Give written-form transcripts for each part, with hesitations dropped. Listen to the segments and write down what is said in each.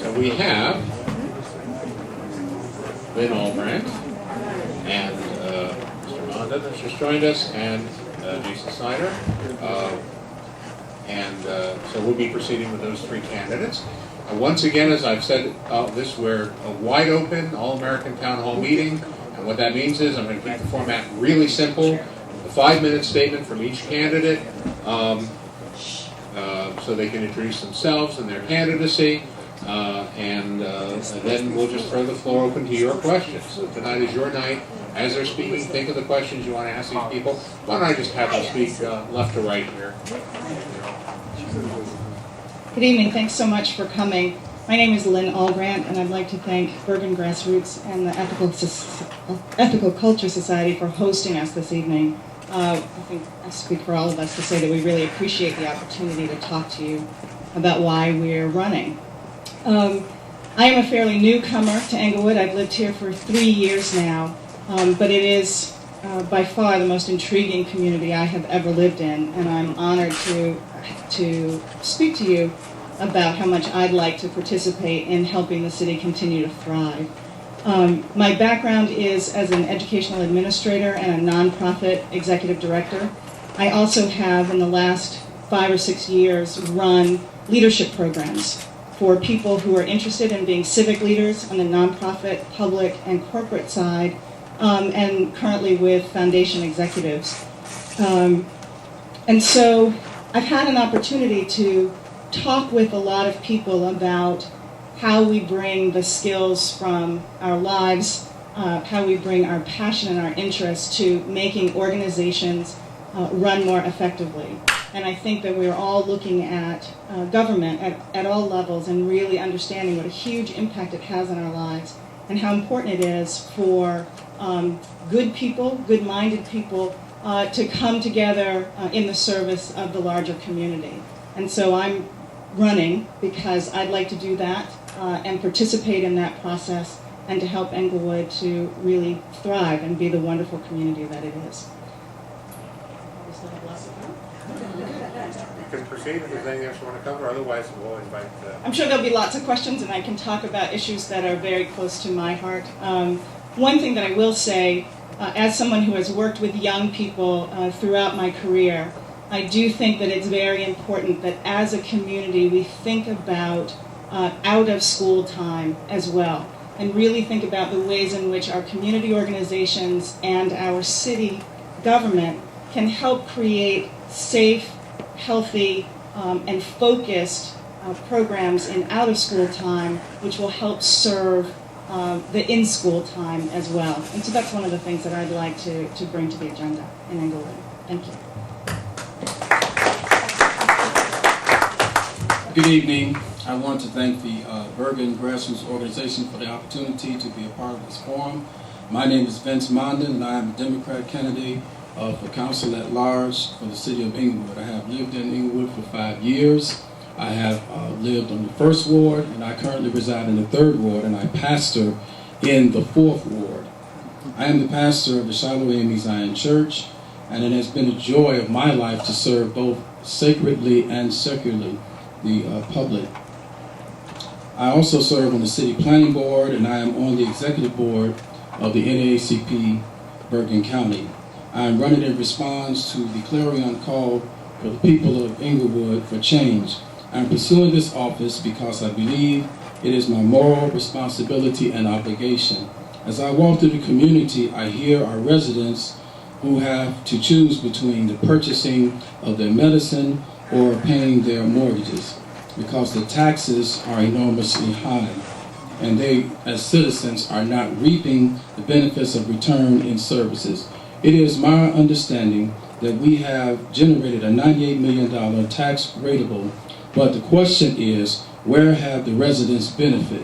So we have Lynn Albrandt and Mr. Monda that's just joined us, and Jason Snyder. So we'll be proceeding with those three candidates. Once again, as I've said, we're a wide open, all-American town hall meeting. And what that means is I'm going to keep the format really simple. A 5-minute statement from each candidate so they can introduce themselves and their candidacy. And then we'll just throw the floor open to your questions. So tonight is your night. As they're speaking, think of the questions you want to ask these people. Why don't I just have them speak left to right here? Good evening. Thanks so much for coming. My name is Lynn Albrandt, and I'd like to thank Bergen Grassroots and the Ethical Culture Society for hosting us this evening. I think I speak for all of us to say that we really appreciate the opportunity to talk to you about why we're running. I am a fairly newcomer to Englewood. I've lived here for 3 years now, but it is by far the most intriguing community I have ever lived in, and I'm honored to speak to you about how much I'd like to participate in helping the city continue to thrive. My background is as an educational administrator and a nonprofit executive director. I also have, in the last 5 or 6 years, run leadership programs for people who are interested in being civic leaders on the nonprofit, public, and corporate side, and currently with foundation executives. And so I've had an opportunity to talk with a lot of people about how we bring the skills from our lives, how we bring our passion and our interest to making organizations run more effectively. And I think that we're all looking at government at all levels and really understanding what a huge impact it has on our lives and how important it is for good people, good-minded people, to come together in the service of the larger community. And so I'm running because I'd like to do that and participate in that process and to help Englewood to really thrive and be the wonderful community that it is. You can proceed if there's anything else you want to cover. Otherwise, we'll invite... I'm sure there'll be lots of questions, and I can talk about issues that are very close to my heart. One thing that I will say, as someone who has worked with young people throughout my career, I do think that it's very important that as a community we think about out-of-school time as well, and really think about the ways in which our community organizations and our city government can help create safe, healthy, and focused programs in out-of-school time, which will help serve the in-school time as well. And so that's one of the things that I'd like to bring to the agenda in Englewood. Thank you. Good evening. I want to thank the Bergen Grassroots Organization for the opportunity to be a part of this forum. My name is Vince Mondin, and I am a Democrat candidate for council at large for the city of Englewood. I have lived in Englewood for 5 years. I have lived on the 1st Ward, and I currently reside in the 3rd Ward, and I pastor in the 4th Ward. I am the pastor of the Shiloh AME Zion Church, and it has been a joy of my life to serve both sacredly and secularly the public. I also serve on the City Planning Board, and I am on the Executive Board of the NAACP Bergen County. I am running in response to the clarion call for the people of Englewood for change. I am pursuing this office because I believe it is my moral responsibility and obligation. As I walk through the community, I hear our residents who have to choose between the purchasing of their medicine or paying their mortgages because the taxes are enormously high and they, as citizens, are not reaping the benefits of return in services. It is my understanding that we have generated a $98 million tax rateable, but the question is, where have the residents benefit?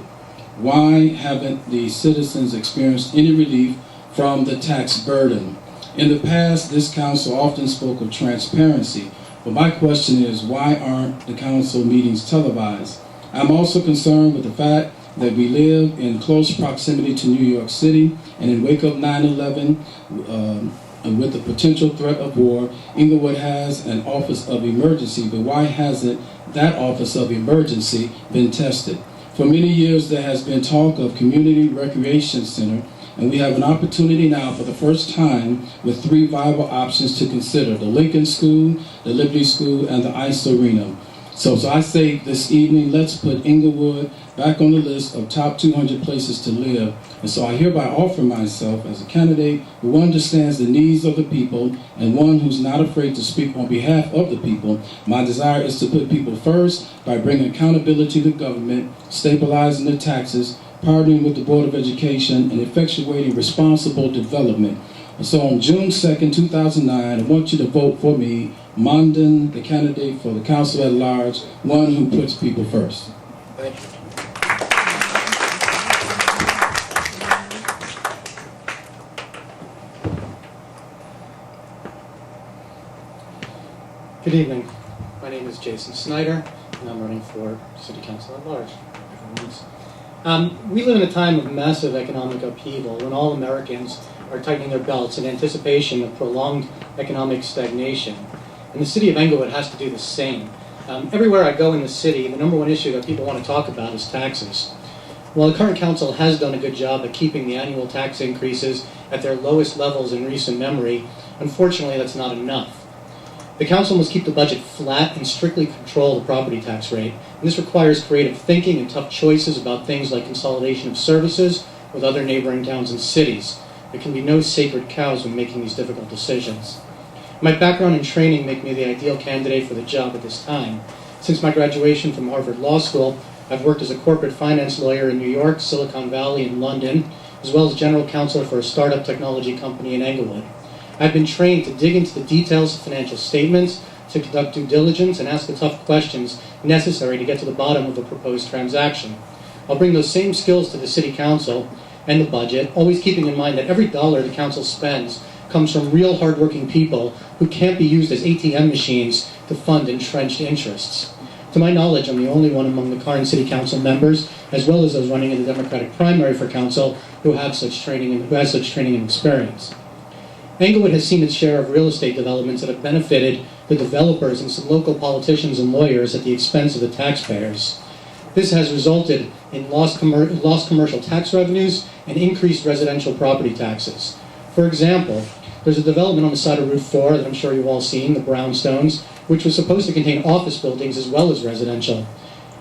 Why haven't the citizens experienced any relief from the tax burden? In the past, this council often spoke of transparency, but my question is, why aren't the council meetings televised? I'm also concerned with the fact that we live in close proximity to New York City, and in wake of 9/11, with the potential threat of war, Englewood has an Office of Emergency, but why hasn't that Office of Emergency been tested? For many years, there has been talk of community recreation center, and we have an opportunity now for the first time with 3 viable options to consider: the Lincoln School, the Liberty School, and the Ice Arena. So I say this evening, let's put Englewood back on the list of top 200 places to live. And so I hereby offer myself as a candidate who understands the needs of the people and one who's not afraid to speak on behalf of the people. My desire is to put people first by bringing accountability to government, stabilizing the taxes, partnering with the Board of Education, and effectuating responsible development. So on June 2nd, 2009, I want you to vote for me, Mondon, the candidate for the council at large, one who puts people first. Thank you. Good evening. My name is Jason Snyder, and I'm running for City Council at large. We live in a time of massive economic upheaval when all Americans are tightening their belts in anticipation of prolonged economic stagnation. And the city of Englewood has to do the same. Everywhere I go in the city, the number one issue that people want to talk about is taxes. While the current council has done a good job at keeping the annual tax increases at their lowest levels in recent memory, unfortunately that's not enough. The council must keep the budget flat and strictly control the property tax rate. And this requires creative thinking and tough choices about things like consolidation of services with other neighboring towns and cities. There can be no sacred cows when making these difficult decisions. My background and training make me the ideal candidate for the job at this time. Since my graduation from Harvard Law School, I've worked as a corporate finance lawyer in New York, Silicon Valley, and London, as well as general counsel for a startup technology company in Englewood. I've been trained to dig into the details of financial statements, to conduct due diligence, and ask the tough questions necessary to get to the bottom of a proposed transaction. I'll bring those same skills to the City Council and the budget, always keeping in mind that every dollar the Council spends comes from real hardworking people who can't be used as ATM machines to fund entrenched interests. To my knowledge, I'm the only one among the current City Council members, as well as those running in the Democratic primary for Council, who have such training and experience. Englewood has seen its share of real estate developments that have benefited the developers and some local politicians and lawyers at the expense of the taxpayers. This has resulted in lost commercial tax revenues and increased residential property taxes. For example, there's a development on the side of Route 4 that I'm sure you've all seen, the brownstones, which was supposed to contain office buildings as well as residential.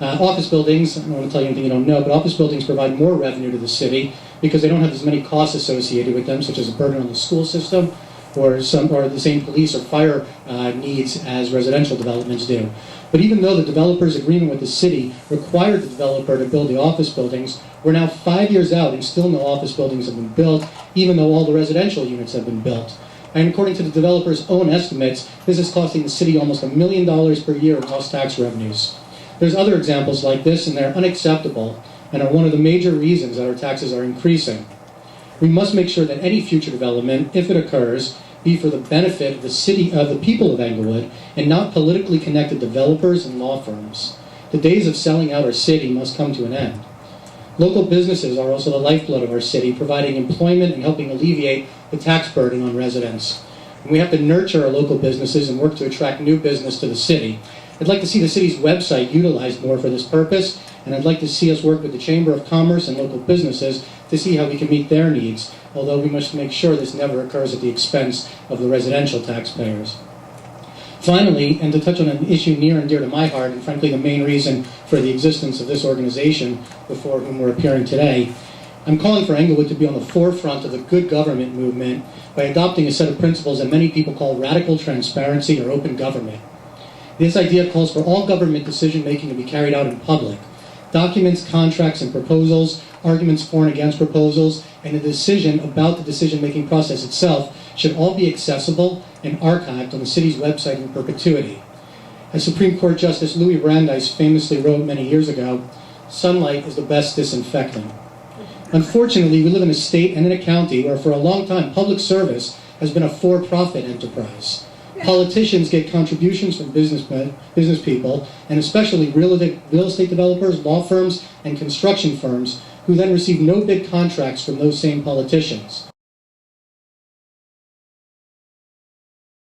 Office buildings, I don't want to tell you anything you don't know, but office buildings provide more revenue to the city because they don't have as many costs associated with them, such as a burden on the school system or the same police or fire needs as residential developments do. But even though the developer's agreement with the city required the developer to build the office buildings, we're now 5 years out and still no office buildings have been built, even though all the residential units have been built. And according to the developer's own estimates, this is costing the city almost $1 million per year in lost tax revenues. There's other examples like this, and they're unacceptable and are one of the major reasons that our taxes are increasing. We must make sure that any future development, if it occurs, be for the benefit of the people of Englewood and not politically connected developers and law firms. The days of selling out our city must come to an end. Local businesses are also the lifeblood of our city, providing employment and helping alleviate the tax burden on residents. And we have to nurture our local businesses and work to attract new business to the city. I'd like to see the city's website utilized more for this purpose, and I'd like to see us work with the Chamber of Commerce and local businesses to see how we can meet their needs, although we must make sure this never occurs at the expense of the residential taxpayers. Finally, and to touch on an issue near and dear to my heart, and frankly the main reason for the existence of this organization before whom we're appearing today, I'm calling for Englewood to be on the forefront of the good government movement by adopting a set of principles that many people call radical transparency or open government. This idea calls for all government decision-making to be carried out in public. Documents, contracts, and proposals, arguments for and against proposals, and the decision about the decision-making process itself should all be accessible and archived on the city's website in perpetuity. As Supreme Court Justice Louis Brandeis famously wrote many years ago, sunlight is the best disinfectant. Unfortunately, we live in a state and in a county where for a long time public service has been a for-profit enterprise. Politicians get contributions from business people, and especially real estate developers, law firms, and construction firms, who then receive no big contracts from those same politicians.